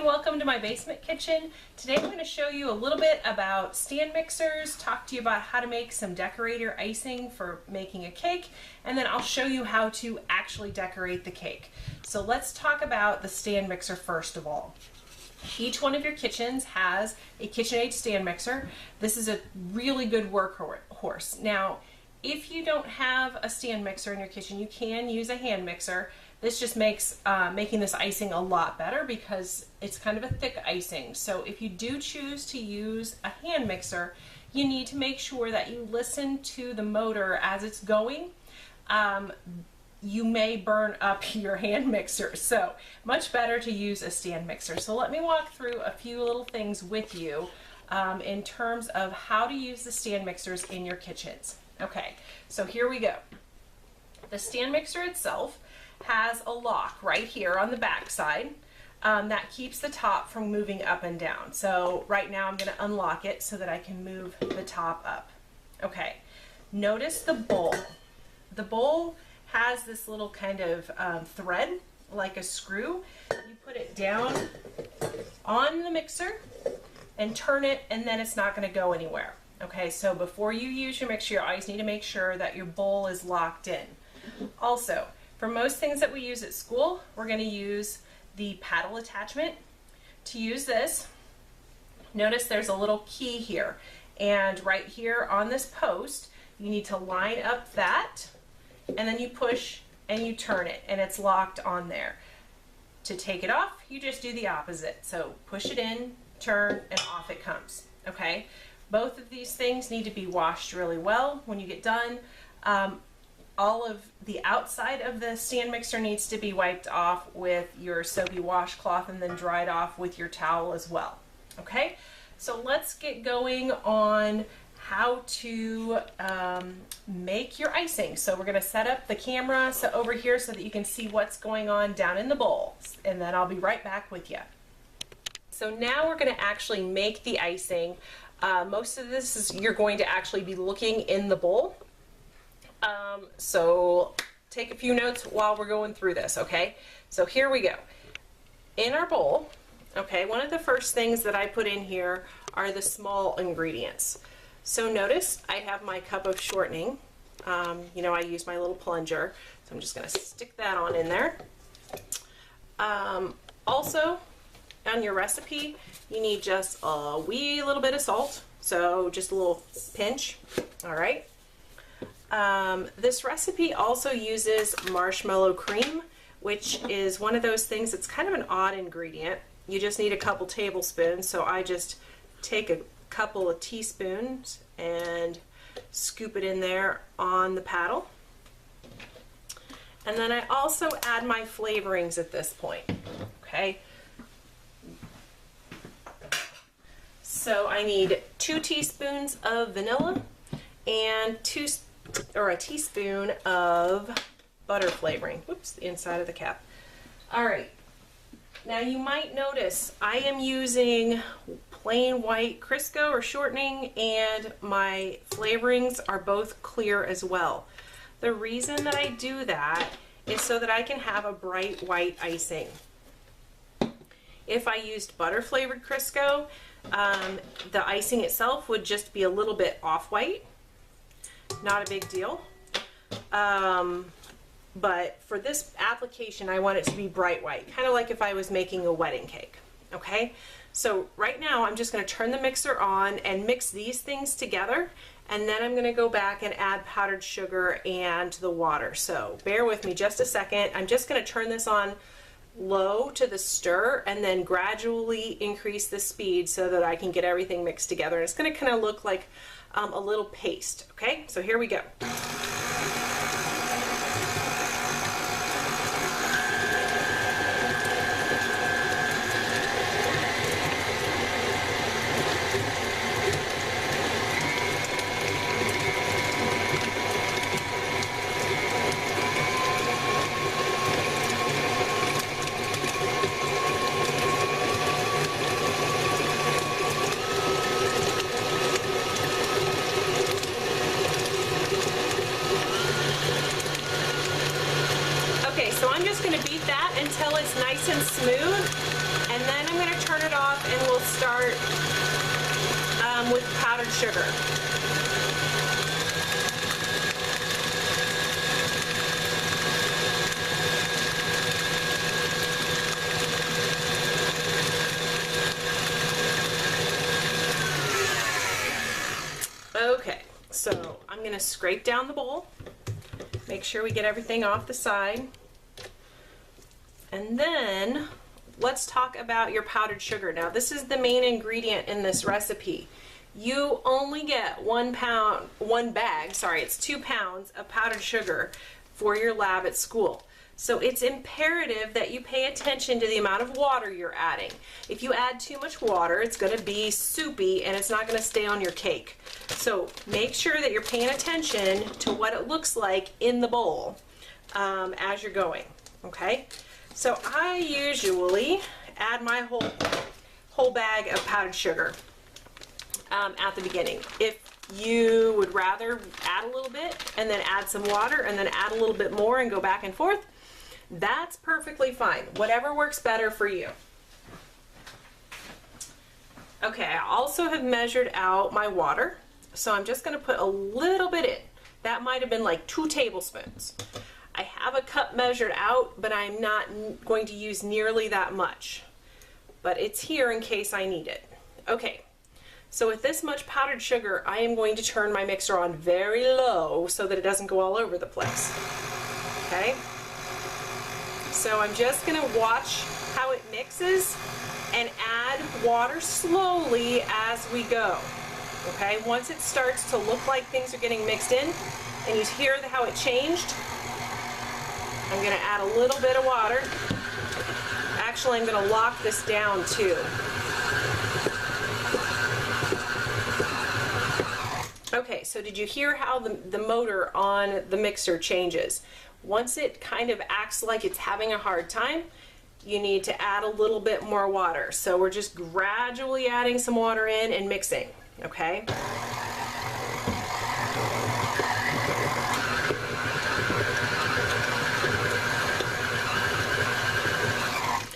welcome to my basement kitchen. Today I'm going to show you a little bit about stand mixers, talk to you about how to make some decorator icing for making a cake, and then I'll show you how to actually decorate the cake. So let's talk about the stand mixer first of all. Each one of your kitchens has a KitchenAid stand mixer. This is a really good workhorse. Now, if you don't have a stand mixer in your kitchen, you can use a hand mixer. This just makes making this icing a lot better because it's kind of a thick icing. So if you do choose to use a hand mixer, you need to make sure that you listen to the motor as it's going. You may burn up your hand mixer, so much better to use a stand mixer. So let me walk through a few little things with you in terms of how to use the stand mixers in your kitchens. Okay, so here we go. The stand mixer itself has a lock right here on the back side that keeps the top from moving up and down. So right now I'm going to unlock it so that I can move the top up. Okay, notice the bowl. The bowl has this little kind of thread like a screw. You put it down on the mixer and turn it, and then it's not going to go anywhere. Okay, so before you use your mixer, you always need to make sure that your bowl is locked in. Also, for most things that we use at school, we're going to use the paddle attachment. To use this, notice there's a little key here, and right here on this post, you need to line up that, and then you push and you turn it, and it's locked on there. To take it off, you just do the opposite. So push it in, turn, and off it comes. Okay? Both of these things need to be washed really well when you get done. All of the outside of the stand mixer needs to be wiped off with your soapy washcloth and then dried off with your towel as well. Okay, so let's get going on how to make your icing. So we're going to set up the camera over here so that you can see what's going on down in the bowl, and then I'll be right back with you. So now we're going to actually make the icing. Most of this is you're going to actually be looking in the bowl. So take a few notes while we're going through this, okay? So here we go. In our bowl, okay, one of the first things that I put in here are the small ingredients. So notice I have my cup of shortening. You know, I use my little plunger, so I'm just going to stick that on in there. Also, on your recipe, you need just a wee little bit of salt, so just a little pinch, all right? This recipe also uses marshmallow cream, which is one of those things that's kind of an odd ingredient. You just need a couple tablespoons, so I just take a couple of teaspoons and scoop it in there on the paddle. And then I also add my flavorings at this point, okay? So I need 2 teaspoons of vanilla and a teaspoon of butter flavoring. Whoops, the inside of the cap. All right. Now you might notice I am using plain white Crisco or shortening, and my flavorings are both clear as well. The reason that I do that is so that I can have a bright white icing. If I used butter flavored Crisco, the icing itself would just be a little bit off-white. Not a big deal. But for this application, I want it to be bright white, kind of like if I was making a wedding cake. Okay? So right now, I'm just going to turn the mixer on and mix these things together, and then I'm going to go back and add powdered sugar and the water. So bear with me just a second. I'm just going to turn this on low to the stir and then gradually increase the speed so that I can get everything mixed together. And it's going to kind of look like a little paste. Okay, so here we go. So I'm just going to beat that until it's nice and smooth. And then I'm going to turn it off and we'll start with powdered sugar. Okay, so I'm going to scrape down the bowl, make sure we get everything off the side, and then let's talk about your powdered sugar. Now this is the main ingredient in this recipe. You only get 2 pounds of powdered sugar for your lab at school. So it's imperative that you pay attention to the amount of water you're adding. If you add too much water, it's going to be soupy and it's not going to stay on your cake. So make sure that you're paying attention to what it looks like in the bowl as you're going. Okay? So I usually add my whole bag of powdered sugar at the beginning. If you would rather add a little bit and then add some water and then add a little bit more and go back and forth, that's perfectly fine. Whatever works better for you. Okay, I also have measured out my water, so I'm just going to put a little bit in. That might have been like 2 tablespoons. I have a cup measured out, but I'm not going to use nearly that much. But it's here in case I need it. Okay, so with this much powdered sugar, I am going to turn my mixer on very low so that it doesn't go all over the place. Okay? So I'm just going to watch how it mixes and add water slowly as we go. Okay, once it starts to look like things are getting mixed in and you hear how it changed, I'm going to add a little bit of water. Actually, I'm going to lock this down too. Okay, so did you hear how the motor on the mixer changes? Once it kind of acts like it's having a hard time, you need to add a little bit more water. So we're just gradually adding some water in and mixing, okay?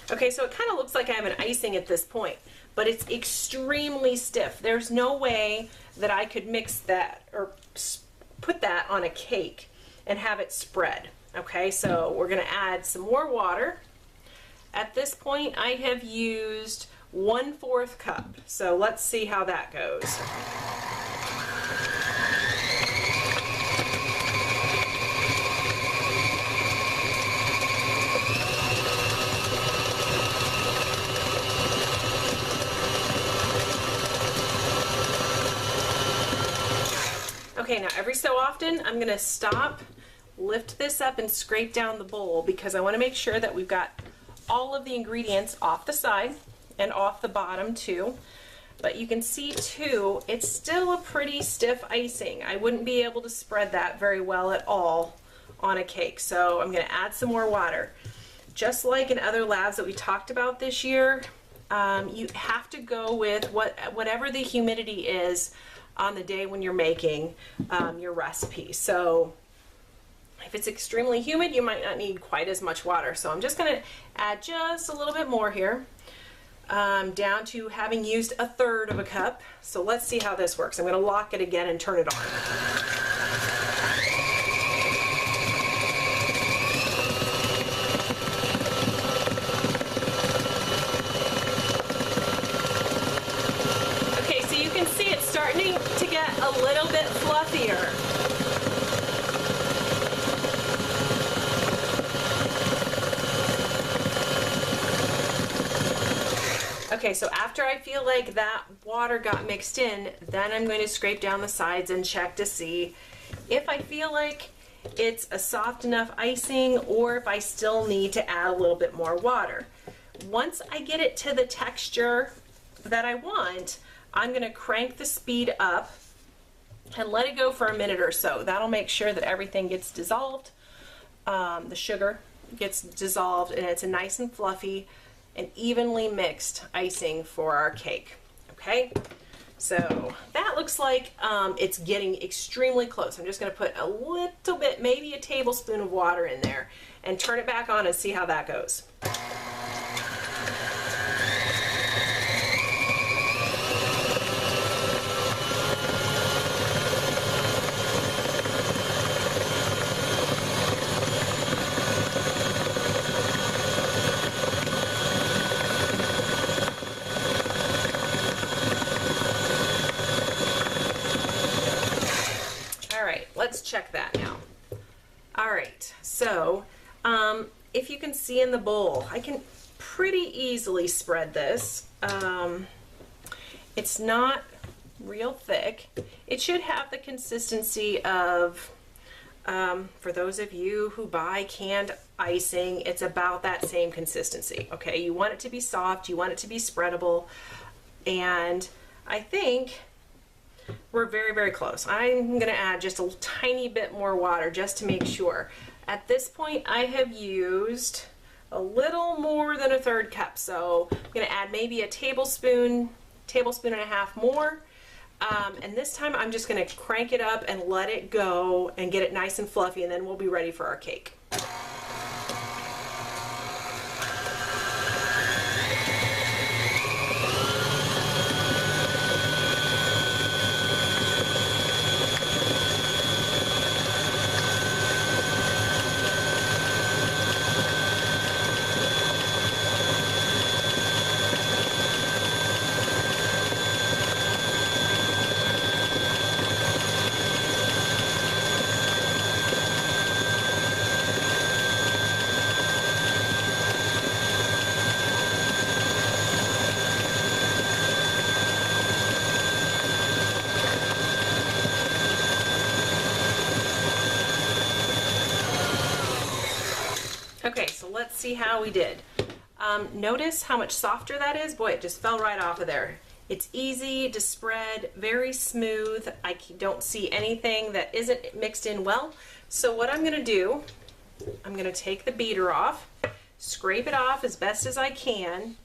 Okay, so it kind of looks like I have an icing at this point, but it's extremely stiff. There's no way that I could mix that or put that on a cake and have it spread. Okay, so we're going to add some more water. At this point, I have used 1/4 cup. So let's see how that goes. Okay, now every so often I'm going to stop, lift this up and scrape down the bowl because I want to make sure that we've got all of the ingredients off the side and off the bottom too. But you can see too, it's still a pretty stiff icing. I wouldn't be able to spread that very well at all on a cake. So I'm going to add some more water. Just like in other labs that we talked about this year, you have to go with whatever the humidity is on the day when you're making your recipe. So if it's extremely humid, you might not need quite as much water. So I'm just going to add just a little bit more here, down to having used 1/3 cup. So let's see how this works. I'm going to lock it again and turn it on. Okay, so you can see it's starting to get a little bit fluffier. Okay, so after I feel like that water got mixed in, then I'm going to scrape down the sides and check to see if I feel like it's a soft enough icing or if I still need to add a little bit more water. Once I get it to the texture that I want, I'm going to crank the speed up and let it go for a minute or so. That'll make sure that everything gets dissolved, the sugar gets dissolved, and it's a nice and fluffy and evenly mixed icing for our cake. Okay, so that looks like it's getting extremely close. I'm just going to put a little bit, maybe a tablespoon of water in there and turn it back on and see how that goes. check that now. All right, so if you can see in the bowl, I can pretty easily spread this. It's not real thick. It should have the consistency of, for those of you who buy canned icing, it's about that same consistency, okay? You want it to be soft, you want it to be spreadable, and I think we're very, very close. I'm gonna add just a tiny bit more water just to make sure. At this point, I have used a little more than a third cup, so I'm gonna add maybe a tablespoon and a half more. And this time I'm just gonna crank it up and let it go and get it nice and fluffy, and then we'll be ready for our cake. Okay, so let's see how we did. Notice how much softer that is? Boy, it just fell right off of there. It's easy to spread, very smooth. I don't see anything that isn't mixed in well. So what I'm gonna do, I'm gonna take the beater off, scrape it off as best as I can,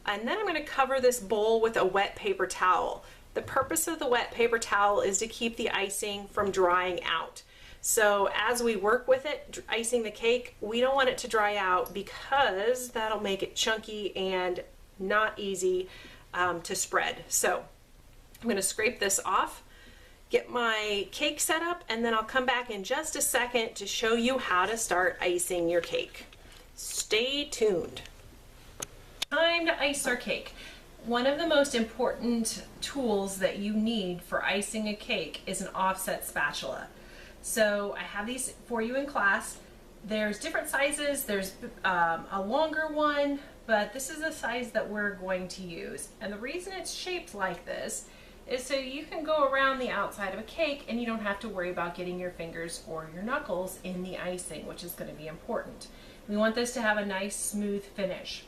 and then I'm gonna cover this bowl with a wet paper towel. The purpose of the wet paper towel is to keep the icing from drying out. So as we work with it, icing the cake, we don't want it to dry out because that'll make it chunky and not easy to spread. So I'm going to scrape this off, get my cake set up, and then I'll come back in just a second to show you how to start icing your cake. Stay tuned. Time to ice our cake. One of the most important tools that you need for icing a cake is an offset spatula. So I have these for you in class. There's different sizes. There's a longer one, but this is the size that we're going to use. And the reason it's shaped like this is so you can go around the outside of a cake and you don't have to worry about getting your fingers or your knuckles in the icing, which is going to be important. We want this to have a nice smooth finish.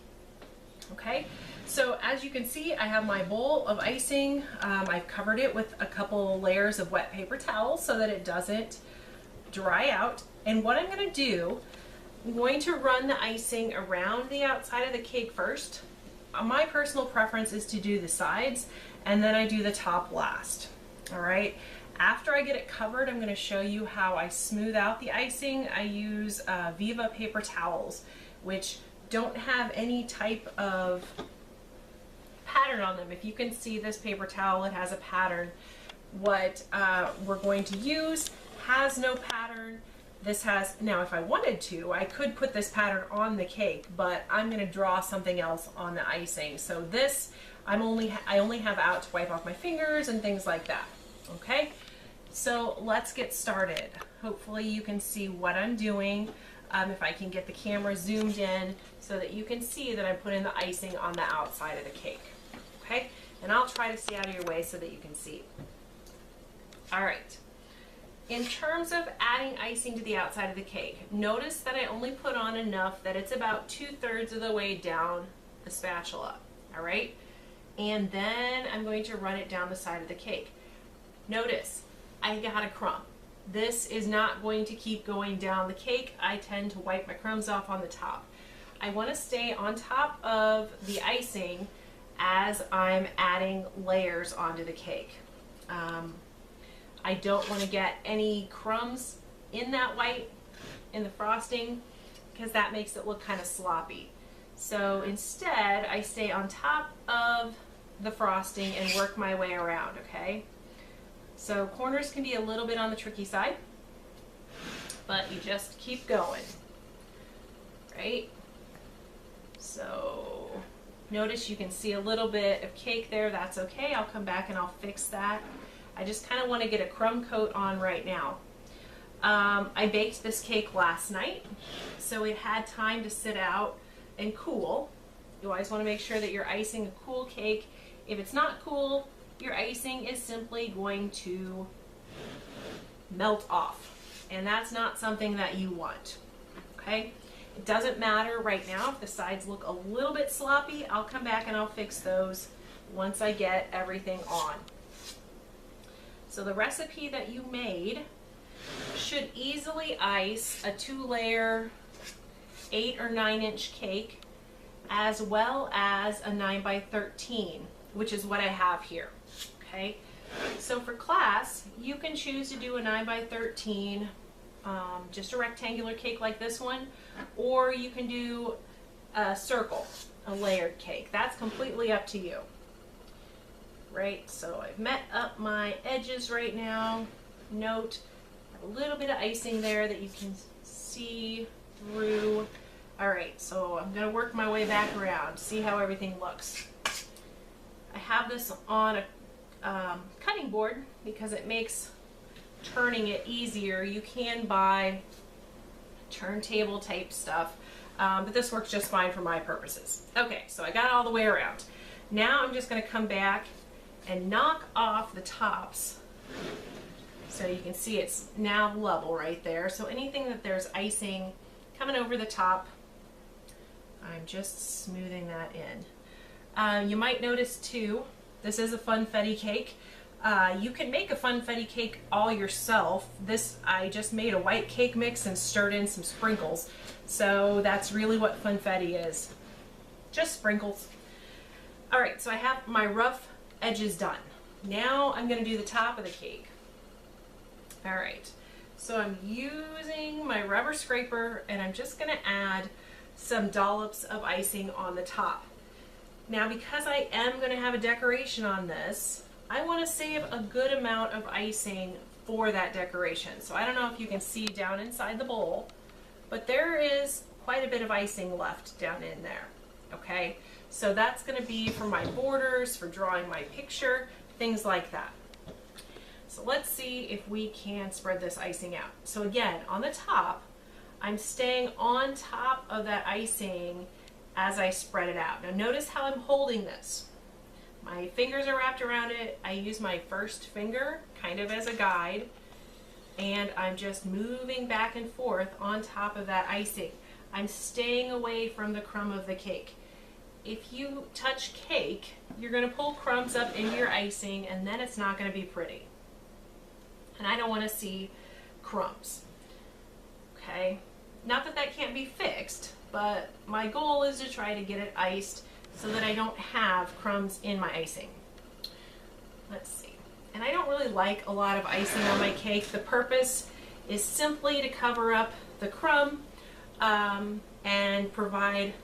Okay, so as you can see, I have my bowl of icing. I've covered it with a couple layers of wet paper towel so that it doesn't dry out. And what I'm going to do, I'm going to run the icing around the outside of the cake first. My personal preference is to do the sides, and then I do the top last. All right. After I get it covered, I'm going to show you how I smooth out the icing. I use Viva paper towels, which don't have any type of pattern on them. If you can see this paper towel, it has a pattern. What we're going to use has no pattern. This has, now if I wanted to, I could put this pattern on the cake, but I'm going to draw something else on the icing. So this, I only have out to wipe off my fingers and things like that. Okay, so let's get started. Hopefully you can see what I'm doing. If I can get the camera zoomed in so that you can see that I'm putting the icing on the outside of the cake. Okay, and I'll try to stay out of your way so that you can see. All right. In terms of adding icing to the outside of the cake, notice that I only put on enough that it's about 2/3 of the way down the spatula. All right, and then I'm going to run it down the side of the cake. Notice I got a crumb. This is not going to keep going down the cake. I tend to wipe my crumbs off on the top. I want to stay on top of the icing as I'm adding layers onto the cake. I don't want to get any crumbs in that white, in the frosting, because that makes it look kind of sloppy. So instead, I stay on top of the frosting and work my way around, okay? So corners can be a little bit on the tricky side, but you just keep going, right? So notice you can see a little bit of cake there. That's okay. I'll come back and I'll fix that. I just kind of want to get a crumb coat on right now. I baked this cake last night, so it had time to sit out and cool. You always want to make sure that you're icing a cool cake. If it's not cool, your icing is simply going to melt off, and that's not something that you want. Okay, it doesn't matter right now if the sides look a little bit sloppy. I'll come back and I'll fix those once I get everything on. So the recipe that you made should easily ice a 2-layer 8 or 9-inch cake, as well as a 9x13, which is what I have here. Okay, so for class, you can choose to do a 9x13, just a rectangular cake like this one, or you can do a circle, a layered cake. That's completely up to you. Right, so I've met up my edges right now. Note, a little bit of icing there that you can see through. All right, so I'm gonna work my way back around, see how everything looks. I have this on a cutting board because it makes turning it easier. You can buy turntable type stuff, but this works just fine for my purposes. Okay, so I got it all the way around. Now I'm just gonna come back and knock off the tops. So you can see it's now level right there. So anything that there's icing coming over the top, I'm just smoothing that in. You might notice too, this is a funfetti cake. You can make a funfetti cake all yourself. This, I just made a white cake mix and stirred in some sprinkles. So that's really what funfetti is, just sprinkles. All right, so I have my rough edges done. Now I'm going to do the top of the cake. All right, so I'm using my rubber scraper and I'm just going to add some dollops of icing on the top. Now, because I am going to have a decoration on this, I want to save a good amount of icing for that decoration. So I don't know if you can see down inside the bowl, but there is quite a bit of icing left down in there. Okay, so that's going to be for my borders, for drawing my picture, things like that. So let's see if we can spread this icing out. So again, on the top, I'm staying on top of that icing as I spread it out. Now notice how I'm holding this. My fingers are wrapped around it. I use my first finger kind of as a guide, and I'm just moving back and forth on top of that icing. I'm staying away from the crumb of the cake. If you touch cake, you're going to pull crumbs up into your icing, and then it's not going to be pretty. And I don't want to see crumbs. Okay? Not that that can't be fixed, but my goal is to try to get it iced so that I don't have crumbs in my icing. Let's see. And I don't really like a lot of icing on my cake. The purpose is simply to cover up the crumb and provide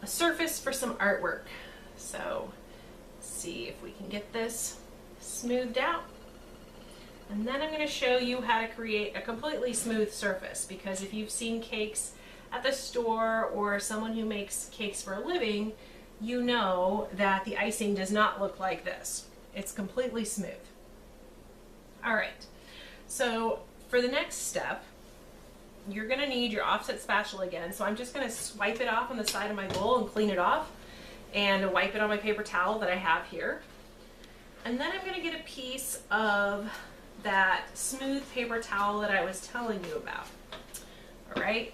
a surface for some artwork. So let's see if we can get this smoothed out. And then I'm going to show you how to create a completely smooth surface, because if you've seen cakes at the store or someone who makes cakes for a living, you know that the icing does not look like this. It's completely smooth. All right, so for the next step, you're going to need your offset spatula again. So I'm just going to swipe it off on the side of my bowl and clean it off, and wipe it on my paper towel that I have here. And then I'm going to get a piece of that smooth paper towel that I was telling you about. All right,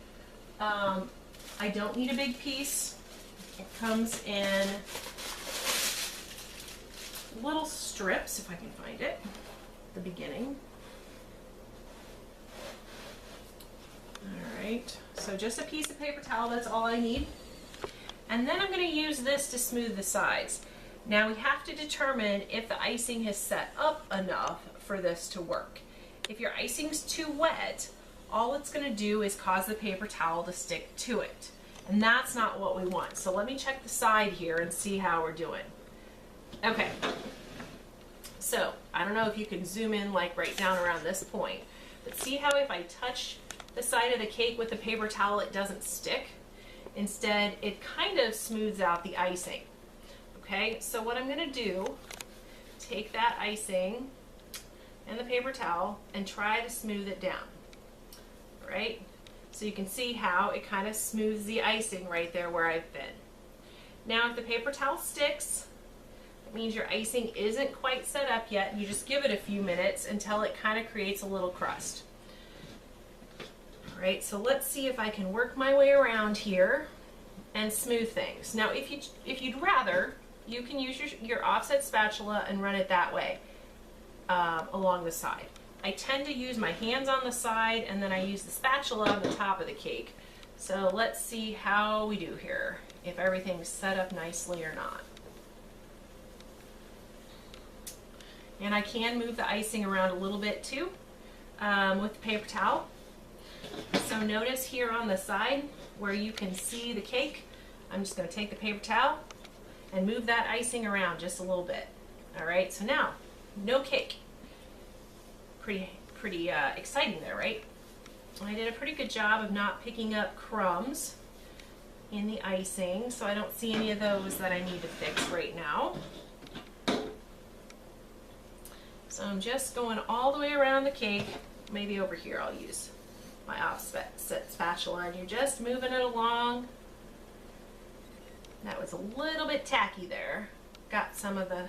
I don't need a big piece. It comes in little strips, if I can find it, at the beginning. All right, so just a piece of paper towel, that's all I need. And then I'm going to use this to smooth the sides. Now we have to determine if the icing has set up enough for this to work. If your icing's too wet, all it's going to do is cause the paper towel to stick to it. And that's not what we want. So let me check the side here and see how we're doing. Okay. So I don't know if you can zoom in like right down around this point, but see how if I touch the side of the cake with the paper towel, it doesn't stick? Instead, it kind of smooths out the icing. Okay, so what I'm going to do, take that icing and the paper towel and try to smooth it down. right? So you can see how it kind of smooths the icing right there where I've been. Now if the paper towel sticks, it means your icing isn't quite set up yet. You just give it a few minutes until it kind of creates a little crust. All right, so let's see if I can work my way around here and smooth things. Now if you'd rather, you can use your offset spatula and run it that way along the side. I tend to use my hands on the side and then I use the spatula on the top of the cake. So let's see how we do here, if everything's set up nicely or not. And I can move the icing around a little bit too with the paper towel. So notice here on the side where you can see the cake, I'm just going to take the paper towel and move that icing around just a little bit. All right, so now, no cake. Pretty exciting there, right? I did a pretty good job of not picking up crumbs in the icing, so I don't see any of those that I need to fix right now. So I'm just going all the way around the cake. Maybe over here I'll use my offset spatula, and you're just moving it along. That was a little bit tacky there. Got some of the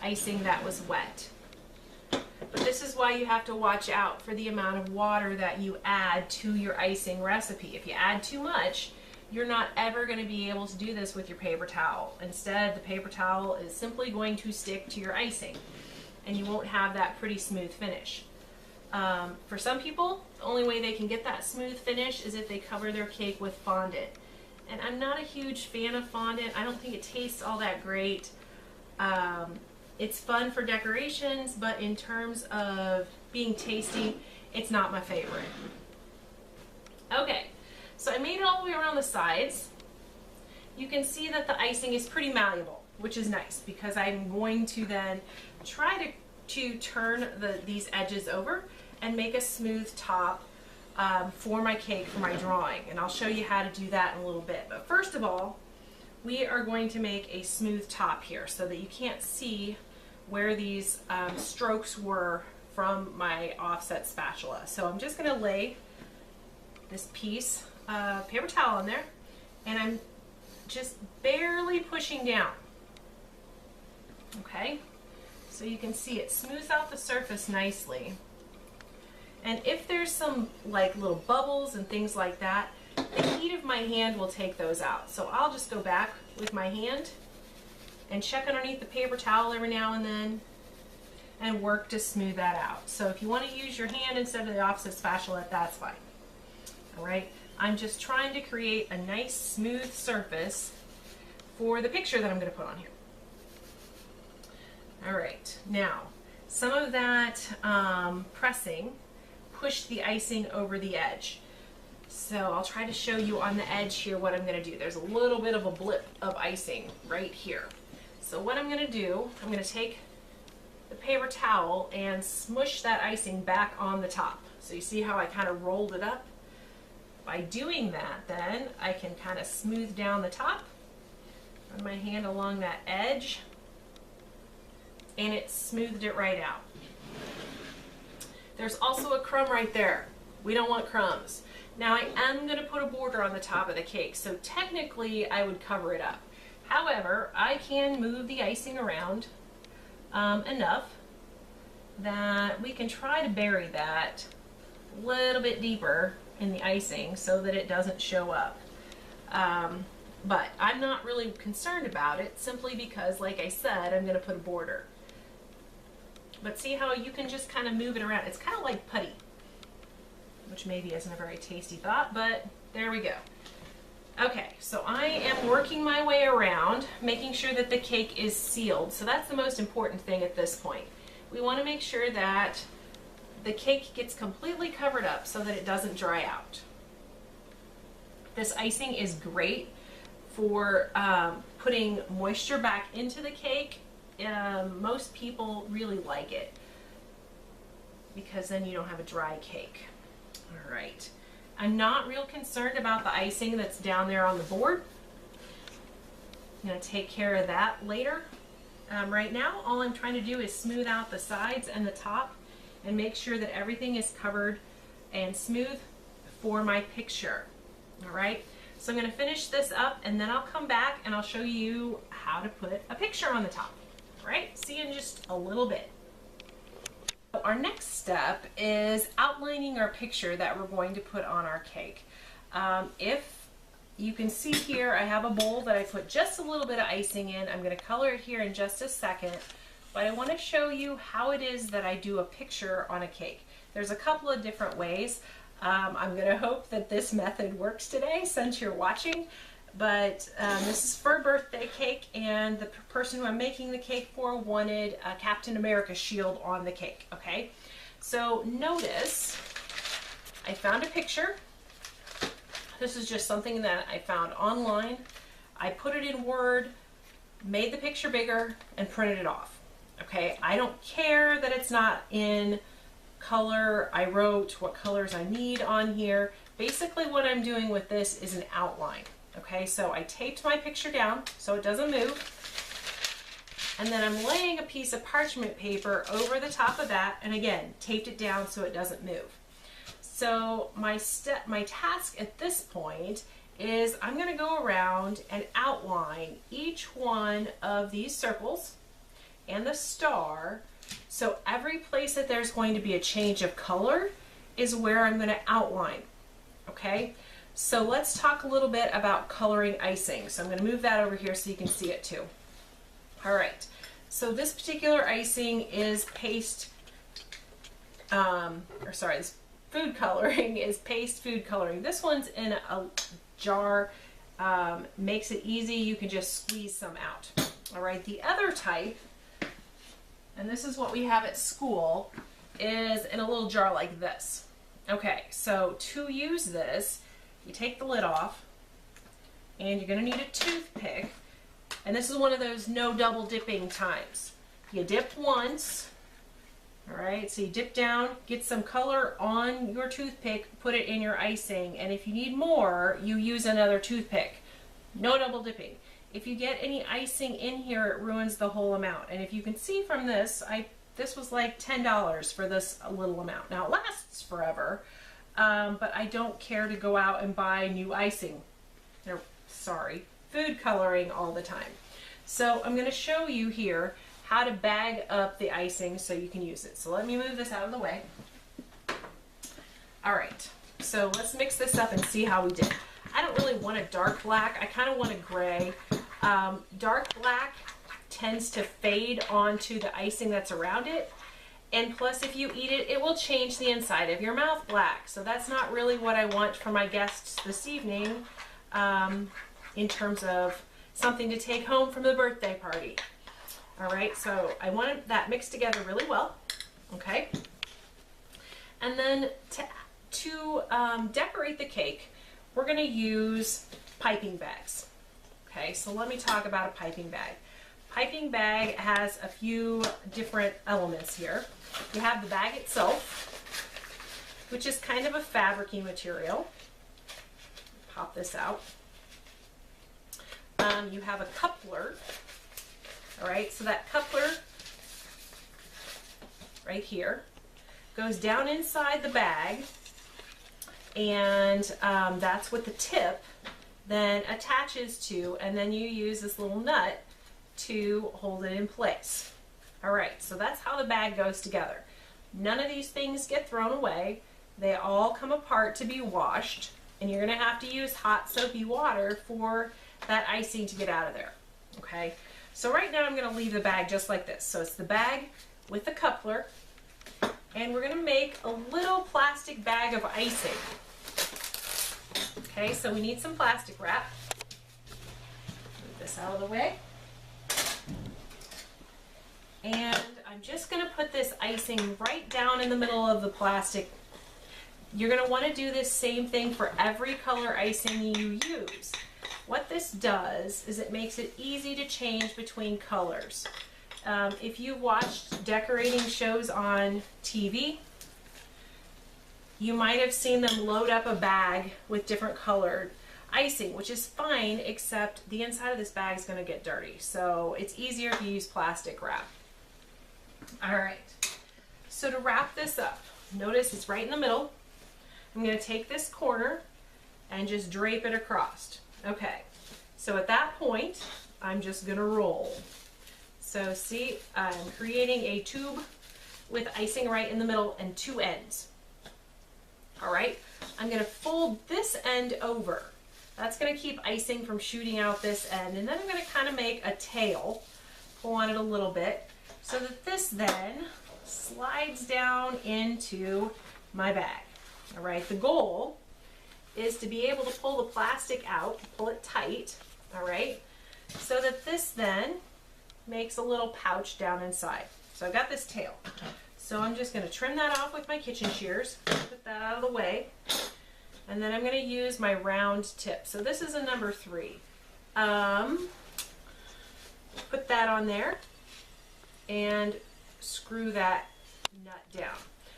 icing that was wet. But this is why you have to watch out for the amount of water that you add to your icing recipe. If you add too much, you're not ever going to be able to do this with your paper towel. Instead, the paper towel is simply going to stick to your icing, and you won't have that pretty smooth finish. For some people, the only way they can get that smooth finish is if they cover their cake with fondant. And I'm not a huge fan of fondant. I don't think it tastes all that great. It's fun for decorations, but in terms of being tasty, it's not my favorite. Okay, so I made it all the way around the sides. You can see that the icing is pretty malleable, which is nice because I'm going to then try to turn these edges over and make a smooth top for my cake, for my drawing. And I'll show you how to do that in a little bit. But first of all, we are going to make a smooth top here so that you can't see where these strokes were from my offset spatula. So I'm just going to lay this piece of paper towel on there, and I'm just barely pushing down. Okay, so you can see it smooths out the surface nicely. And if there's some like little bubbles and things like that, the heat of my hand will take those out. So I'll just go back with my hand and check underneath the paper towel every now and then and work to smooth that out. So if you want to use your hand instead of the offset spatula, that's fine. All right, I'm just trying to create a nice smooth surface for the picture that I'm going to put on here. All right, now some of that pressing pushed the icing over the edge. So I'll try to show you on the edge here what I'm going to do. There's a little bit of a blip of icing right here. So what I'm going to do, I'm going to take the paper towel and smush that icing back on the top. So you see how I kind of rolled it up? By doing that, then I can kind of smooth down the top, run my hand along that edge, and it smoothed it right out. There's also a crumb right there. We don't want crumbs. Now I am going to put a border on the top of the cake, so technically I would cover it up. However, I can move the icing around enough that we can try to bury that a little bit deeper in the icing so that it doesn't show up. But I'm not really concerned about it simply because, like I said, I'm going to put a border. But see how you can just kind of move it around. It's kind of like putty, which maybe isn't a very tasty thought, but there we go. Okay, so I am working my way around, making sure that the cake is sealed. So that's the most important thing at this point. We want to make sure that the cake gets completely covered up so that it doesn't dry out. This icing is great for putting moisture back into the cake. Most people really like it because then you don't have a dry cake. All right. I'm not real concerned about the icing that's down there on the board. I'm going to take care of that later. Right now, all I'm trying to do is smooth out the sides and the top and make sure that everything is covered and smooth for my picture. All right, so I'm going to finish this up and then I'll come back and I'll show you how to put a picture on the top. All right, see you in just a little bit. Our next step is outlining our picture that we're going to put on our cake. If you can see here, I have a bowl that I put just a little bit of icing in. I'm going to color it here in just a second, but I want to show you how it is that I do a picture on a cake. There's a couple of different ways. I'm going to hope that this method works today since you're watching, but this is for a birthday cake, and the person who I'm making the cake for wanted a Captain America shield on the cake. Okay, so notice I found a picture. This is just something that I found online. I put it in Word, made the picture bigger, and printed it off. Okay, I don't care that it's not in color. I wrote what colors I need on here. Basically what I'm doing with this is an outline. Okay, so I taped my picture down so it doesn't move, and then I'm laying a piece of parchment paper over the top of that, and again taped it down so it doesn't move. So my task at this point is I'm going to go around and outline each one of these circles and the star, so every place that there's going to be a change of color is where I'm going to outline. Okay, so let's talk a little bit about coloring icing. So I'm going to move that over here so you can see it too. All right, so this particular icing is paste, this food coloring is paste food coloring. This one's in a jar, makes it easy. You can just squeeze some out. All right, the other type, and this is what we have at school, is in a little jar like this. Okay, so to use this, you take the lid off, and you're going to need a toothpick, and this is one of those no double dipping times. You dip once, all right, so you dip down, get some color on your toothpick, put it in your icing, and if you need more, you use another toothpick. No double dipping. If you get any icing in here, it ruins the whole amount, and if you can see from this, this was like $10 for this little amount. Now it lasts forever, but I don't care to go out and buy new icing, food coloring all the time. So I'm going to show you here how to bag up the icing so you can use it. So let me move this out of the way. All right, so let's mix this up and see how we did. I don't really want a dark black. I kind of want a gray. Dark black tends to fade onto the icing that's around it, and plus if you eat it, it will change the inside of your mouth black. So that's not really what I want for my guests this evening, in terms of something to take home from the birthday party. All right, so I wanted that mixed together really well. Okay, and then to decorate the cake, we're going to use piping bags. Okay, so let me talk about a piping bag. Piping bag has a few different elements here. You have the bag itself, which is kind of a fabric-y material. Pop this out. You have a coupler. All right, so that coupler right here goes down inside the bag, and that's what the tip then attaches to, and then you use this little nut to hold it in place. All right, so that's how the bag goes together. None of these things get thrown away. They all come apart to be washed, and you're going to have to use hot soapy water for that icing to get out of there. Okay, so right now I'm going to leave the bag just like this. So it's the bag with the coupler, and we're going to make a little plastic bag of icing. Okay, so we need some plastic wrap. Move this out of the way. And I'm just going to put this icing right down in the middle of the plastic. You're going to want to do this same thing for every color icing you use. What this does is it makes it easy to change between colors. If you've watched decorating shows on TV, you might have seen them load up a bag with different colored icing, which is fine, except the inside of this bag is going to get dirty. So it's easier if you use plastic wrap. All right, so to wrap this up, notice it's right in the middle. I'm going to take this corner and just drape it across. Okay, so at that point, I'm just going to roll. So see, I'm creating a tube with icing right in the middle and two ends. All right, I'm going to fold this end over. That's going to keep icing from shooting out this end, and then I'm going to kind of make a tail, pull on it a little bit, so that this then slides down into my bag. All right, the goal is to be able to pull the plastic out, pull it tight, all right, so that this then makes a little pouch down inside. So I've got this tail. So I'm just going to trim that off with my kitchen shears, put that out of the way, and then I'm going to use my round tip. So this is a number 3. Put that on there and screw that nut down.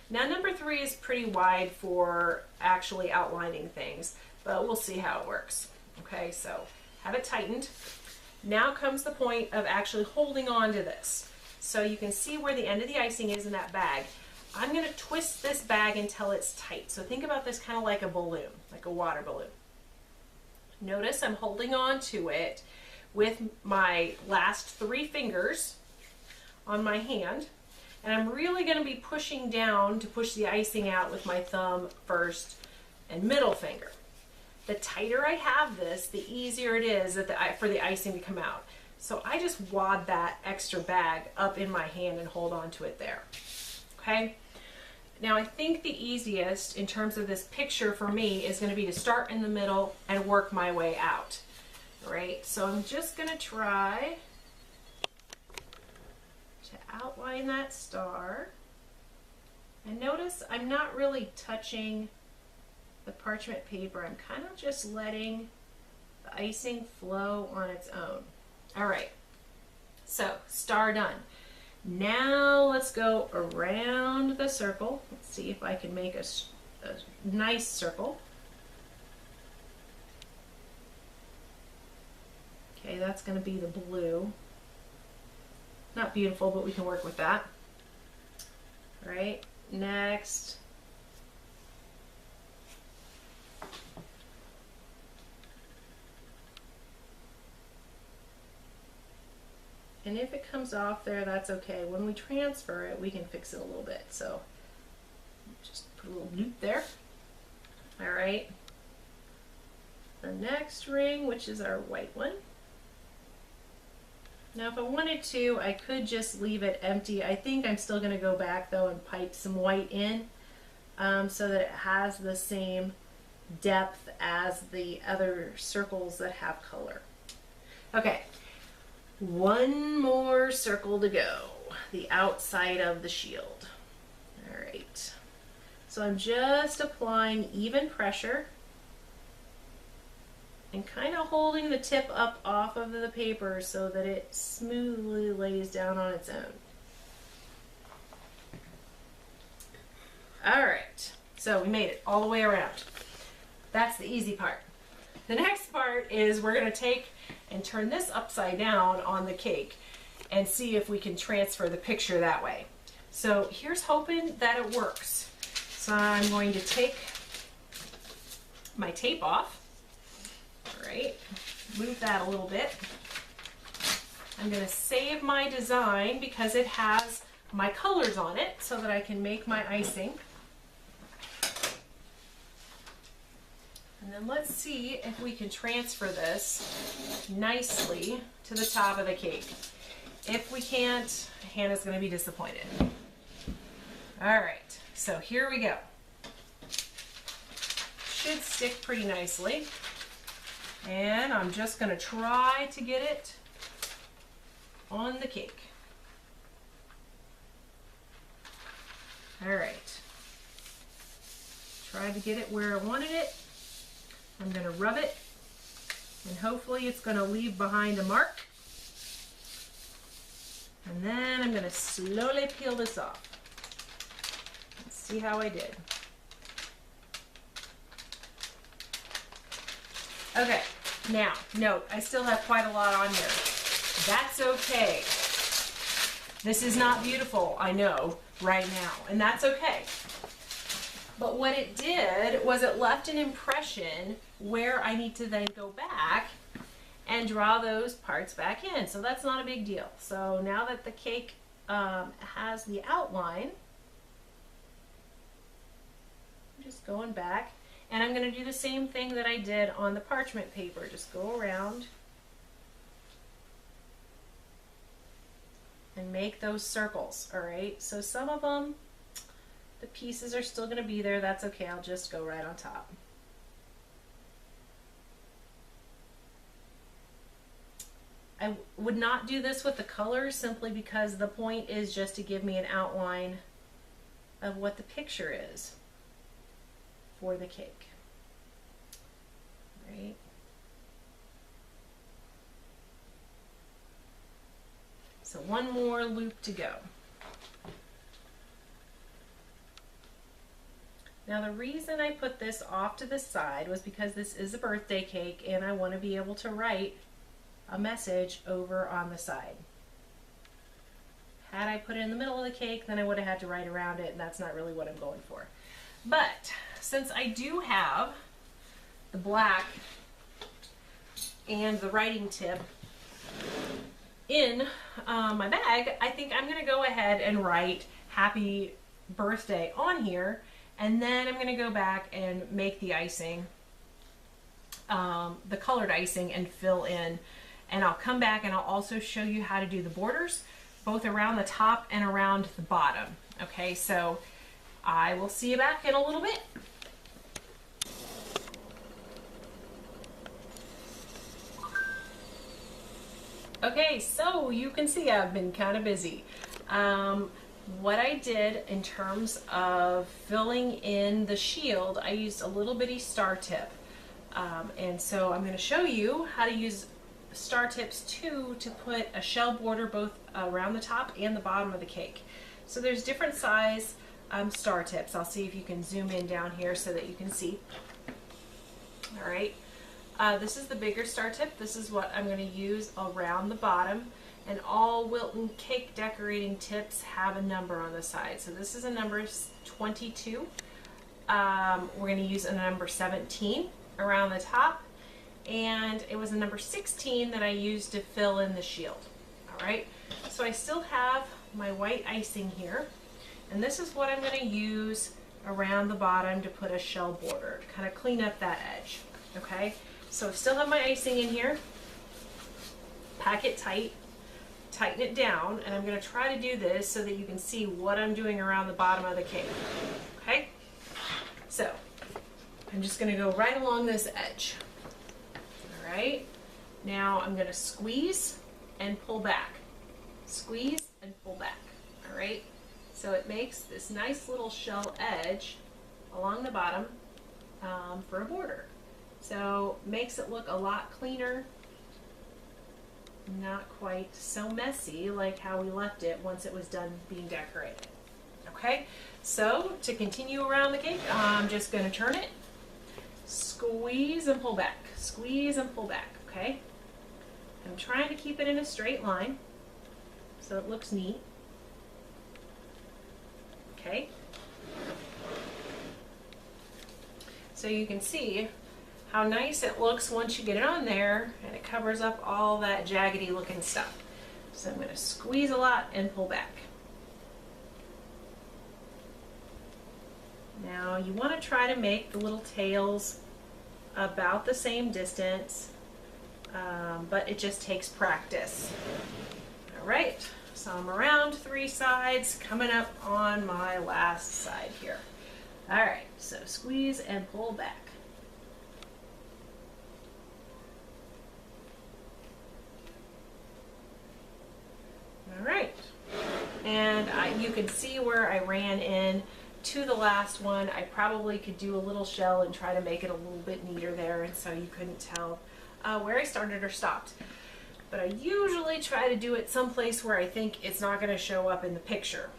Now number 3 is pretty wide for actually outlining things, but we'll see how it works. Okay, so have it tightened. Now comes the point of actually holding on to this. So you can see where the end of the icing is in that bag. I'm going to twist this bag until it's tight. So think about this kind of like a balloon, like a water balloon. Notice I'm holding on to it with my last 3 fingers on my hand, and I'm really going to be pushing down to push the icing out with my thumb first and middle finger. The tighter I have this, the easier it is for the icing to come out. So I just wad that extra bag up in my hand and hold on to it there. Okay? Now I think the easiest in terms of this picture for me is going to be to start in the middle and work my way out. All right? So I'm just going to try to outline that star. And notice I'm not really touching the parchment paper. I'm kind of just letting the icing flow on its own. All right, so star done. Now let's go around the circle. Let's see if I can make a nice circle. Okay, that's going to be the blue. Not beautiful, but we can work with that. All right, next. And if it comes off there, that's okay. When we transfer it, we can fix it a little bit. So just put a little loop there. All right. The next ring, which is our white one. Now if I wanted to, I could just leave it empty. I think I'm still going to go back though and pipe some white in so that it has the same depth as the other circles that have color. Okay. One more circle to go, the outside of the shield. All right, so I'm just applying even pressure and kind of holding the tip up off of the paper so that it smoothly lays down on its own. All right, so we made it all the way around. That's the easy part. The next part is we're going to take and turn this upside down on the cake and see if we can transfer the picture that way. So here's hoping that it works. So I'm going to take my tape off. All right, move that a little bit. I'm going to save my design because it has my colors on it so that I can make my icing. And then let's see if we can transfer this nicely to the top of the cake. If we can't, Hannah's going to be disappointed. All right, so here we go. Should stick pretty nicely. And I'm just going to try to get it on the cake. All right. Try to get it where I wanted it. I'm going to rub it, and hopefully it's going to leave behind a mark. And then I'm going to slowly peel this off. Let's see how I did. Okay, now, note, I still have quite a lot on here. That's okay. This is not beautiful, I know, right now, and that's okay. But what it did was it left an impression where I need to then go back and draw those parts back in. So that's not a big deal. So now that the cake has the outline, I'm just going back, and I'm going to do the same thing that I did on the parchment paper. Just go around and make those circles. All right, so some of them, the pieces are still going to be there. That's okay. I'll just go right on top. I would not do this with the colors simply because the point is just to give me an outline of what the picture is for the cake. Right? So one more loop to go. Now the reason I put this off to the side was because this is a birthday cake and I want to be able to write a message over on the side. Had I put it in the middle of the cake, then I would have had to write around it, and that's not really what I'm going for. But since I do have the black and the writing tip in my bag, I think I'm going to go ahead and write happy birthday on here, and then I'm going to go back and make the icing, the colored icing, and fill in. And I'll come back and I'll also show you how to do the borders, both around the top and around the bottom. Okay, so I will see you back in a little bit. Okay, so you can see I've been kind of busy. What I did in terms of filling in the shield, I used a little bitty star tip. And so I'm going to show you how to use star tips too to put a shell border both around the top and the bottom of the cake. So there's different size star tips. I'll see if you can zoom in down here so that you can see. All right, this is the bigger star tip. This is what I'm going to use around the bottom, and all Wilton cake decorating tips have a number on the side. So this is a number 22. We're going to use a number 17 around the top, and it was a number 16 that I used to fill in the shield. All right, so I still have my white icing here, and this is what I'm going to use around the bottom to put a shell border to kind of clean up that edge. Okay, so I still have my icing in here. Pack it tight, tighten it down, and I'm going to try to do this so that you can see what I'm doing around the bottom of the cake. Okay, so I'm just going to go right along this edge. All right, now I'm going to squeeze and pull back, squeeze and pull back. All right, so it makes this nice little shell edge along the bottom for a border. So makes it look a lot cleaner, not quite so messy like how we left it once it was done being decorated. Okay, so to continue around the cake, I'm just going to turn it, squeeze and pull back, squeeze and pull back. Okay, I'm trying to keep it in a straight line so it looks neat. Okay, so you can see how nice it looks once you get it on there, and it covers up all that jaggedy looking stuff. So I'm going to squeeze a lot and pull back. Now you want to try to make the little tails about the same distance, but it just takes practice. All right, so I'm around 3 sides, coming up on my last side here. All right, so squeeze and pull back. All right, and you can see where I ran in to the last one. I probably could do a little shell and try to make it a little bit neater there, and so you couldn't tell where I started or stopped. But I usually try to do it someplace where I think it's not going to show up in the picture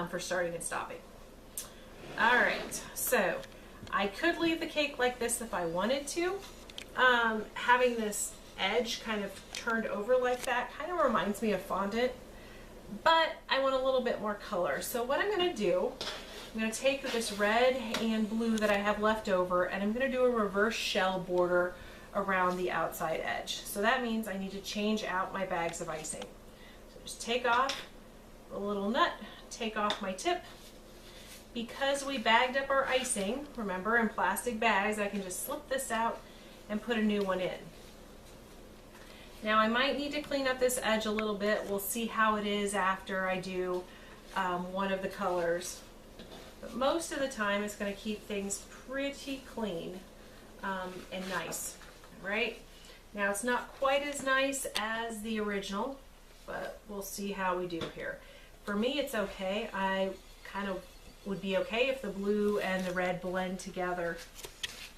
for starting and stopping. All right, so I could leave the cake like this if I wanted to. Having this edge kind of turned over like that kind of reminds me of fondant, but I want a little bit more color. So what I'm going to do, I'm going to take this red and blue that I have left over, and I'm going to do a reverse shell border around the outside edge. So that means I need to change out my bags of icing. So just take off the little nut, take off my tip. Because we bagged up our icing, remember, in plastic bags, I can just slip this out and put a new one in. Now I might need to clean up this edge a little bit. We'll see how it is after I do one of the colors. But most of the time it's going to keep things pretty clean and nice, right? Now it's not quite as nice as the original, but we'll see how we do here. For me it's okay. I kind of would be okay if the blue and the red blend together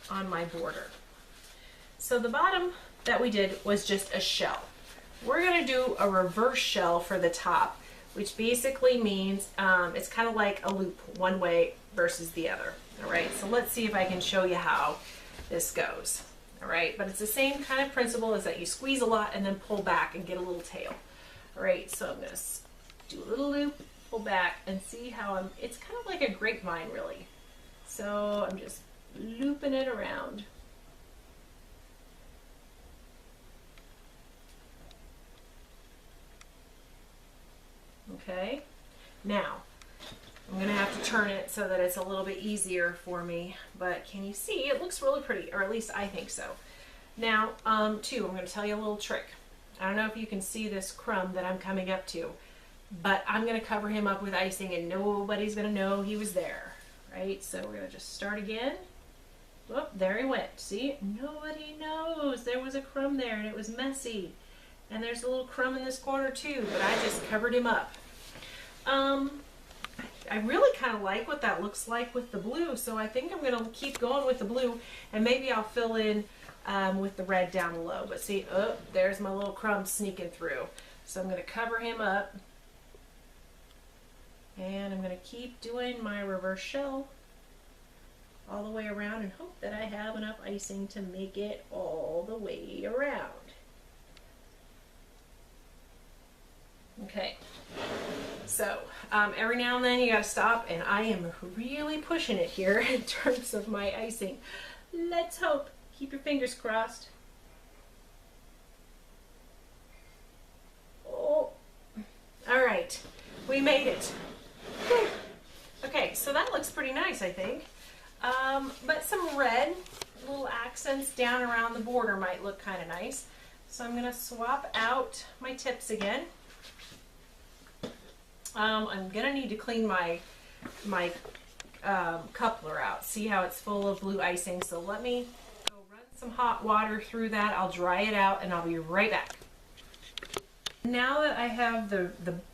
on my border. So the bottom that we did was just a shell. We're going to do a reverse shell for the top, which basically means it's kind of like a loop one way versus the other. All right, so let's see if I can show you how this goes. All right, but it's the same kind of principle as that you squeeze a lot and then pull back and get a little tail. All right, so I'm going to do a little loop, pull back, and see how it's kind of like a grapevine really. So I'm just looping it around. Okay, now I'm going to have to turn it so that it's a little bit easier for me, but can you see it looks really pretty, or at least I think so. Now, too, I'm going to tell you a little trick. I don't know if you can see this crumb that I'm coming up to, but I'm going to cover him up with icing and nobody's going to know he was there, right? So we're going to just start again. Whoop, there he went. See, nobody knows there was a crumb there and it was messy. And there's a little crumb in this corner too, but I just covered him up. I really kind of like what that looks like with the blue, so I think I'm going to keep going with the blue, and maybe I'll fill in with the red down below. But see, oh, there's my little crumb sneaking through. So I'm going to cover him up, and I'm going to keep doing my reverse shell all the way around and hope that I have enough icing to make it all the way around. Okay, so every now and then you gotta stop, and I am really pushing it here in terms of my icing. Let's hope. Keep your fingers crossed. Oh, all right, we made it. Whew. Okay, so that looks pretty nice, I think. But some red little accents down around the border might look kind of nice. So I'm gonna swap out my tips again. I'm gonna need to clean my coupler out. See how it's full of blue icing, so let me go run some hot water through that. I'll dry it out and I'll be right back. Now that I have the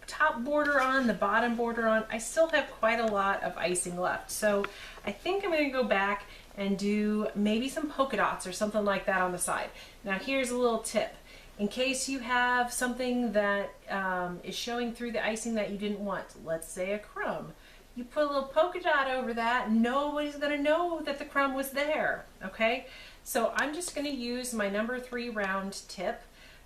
top border on, the bottom border on, I still have quite a lot of icing left. So I think I'm gonna go back and do maybe some polka dots or something like that on the side. Now here's a little tip. In case you have something that is showing through the icing that you didn't want, let's say a crumb, you put a little polka dot over that, nobody's going to know that the crumb was there, okay? So I'm just going to use my number 3 round tip,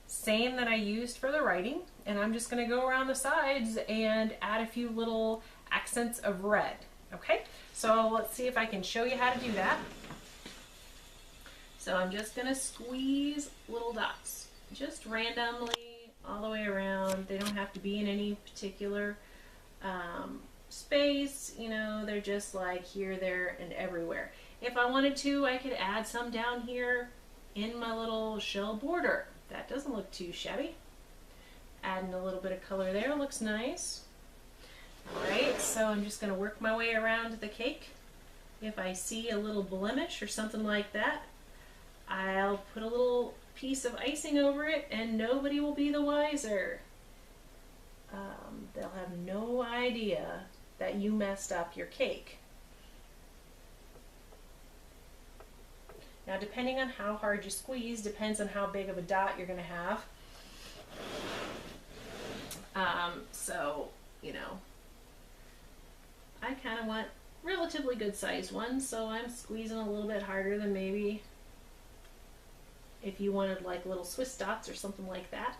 same that I used for the writing, and I'm just going to go around the sides and add a few little accents of red, okay? So let's see if I can show you how to do that. So I'm just going to squeeze little dots. Just randomly all the way around. They don't have to be in any particular space, you know, they're just like here, there, and everywhere. If I wanted to, I could add some down here in my little shell border. That doesn't look too shabby. Adding a little bit of color there looks nice. Alright, so I'm just going to work my way around the cake. If I see a little blemish or something like that, I'll put a little piece of icing over it and nobody will be the wiser. They'll have no idea that you messed up your cake. Now depending on how hard you squeeze depends on how big of a dot you're going to have. So, you know, I kind of want relatively good sized ones, so I'm squeezing a little bit harder than maybe if you wanted like little Swiss dots or something like that.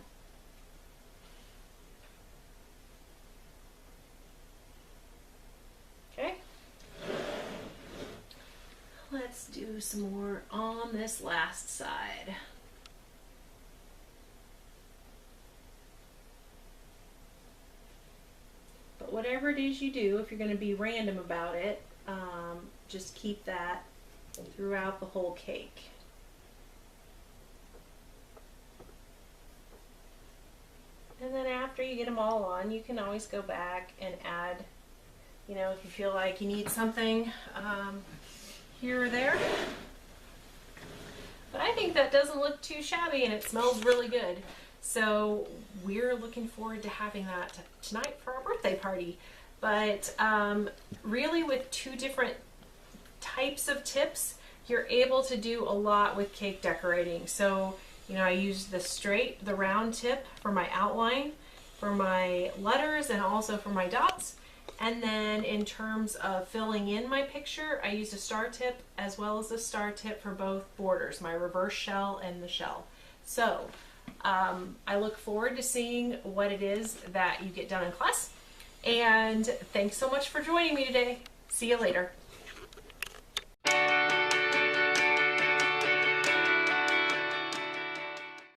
Okay, some more on this last side. But whatever it is you do, if you're going to be random about it, just keep that throughout the whole cake. And then after you get them all on, you can always go back and add, you know, if you feel like you need something here or there. But I think that doesn't look too shabby and it smells really good. So we're looking forward to having that tonight for our birthday party. But really with two different types of tips, you're able to do a lot with cake decorating. So, you know, I used the round tip for my outline, for my letters, and also for my dots. And then in terms of filling in my picture, I used a star tip as well as a star tip for both borders, my reverse shell and the shell. So I look forward to seeing what it is that you get done in class. And thanks so much for joining me today. See you later.